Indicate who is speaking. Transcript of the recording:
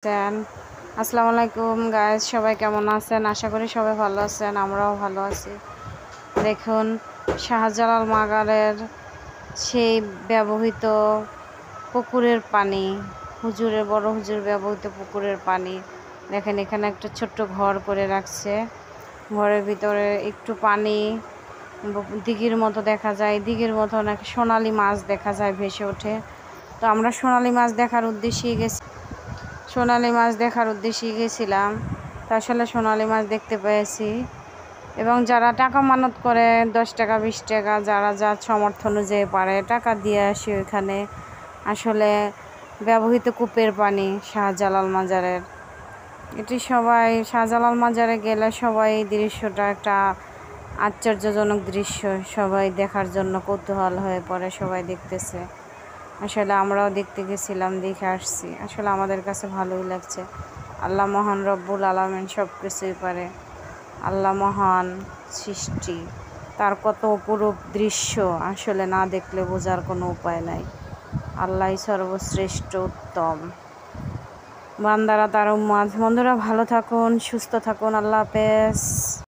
Speaker 1: আছেন। আসসালামু আলাইকুম গাইস, সবাই কেমন আছেন? আশা করি সবাই ভালো আছেন, আমরাও ভালো আছি। দেখুন, শাহজালাল মাজারের সেই ব্যবহৃত পুকুরের পানি, বড় হুজুর ব্যবহৃত পুকুরের পানি। দেখেন, এখানে একটা ছোট্ট ঘর করে রাখছে। ঘরের ভিতরে একটু পানি, দিঘির মতো দেখা যায়। দিঘির মতো নাকি সোনালী মাছ দেখা যায় ভেসে ওঠে। তো আমরা সোনালী মাছ দেখার উদ্দেশ্যেই গেছিলাম। তো আসলে সোনালী মাছ দেখতে পেয়েছি। এবং যারা টাকা মানত করে 10 টাকা 20 টাকা, যারা যার সামর্থ্য অনুযায়ী পারে টাকা দিয়ে আসে ওইখানে। আসলে ব্যবহৃত কূপের পানি শাহজালাল মাজারের। এটি সবাই শাহজালাল মাজারে গেলে সবাই এই দৃশ্যটা একটা আশ্চর্যজনক দৃশ্য, সবাই দেখার জন্য কৌতূহল হয়ে পড়ে, সবাই দেখতেছে। আসলে আমরাও দেখতে গেছিলাম, দেখে আসছি। আসলে আমাদের কাছে ভালোই লাগছে। আল্লাহ মহান, রব্বুল আলামিন সব কিছুই পারে। আল্লাহ মহান সৃষ্টি, তার কত অপরূপ দৃশ্য আসলে না দেখলে বোঝার কোনো উপায় নাই। আল্লাহই সর্বশ্রেষ্ঠ, উত্তম। বান্দারা তার উম্মাত। বন্ধুরা, ভালো থাকুন, সুস্থ থাকুন। আল্লাহ হাফেজ।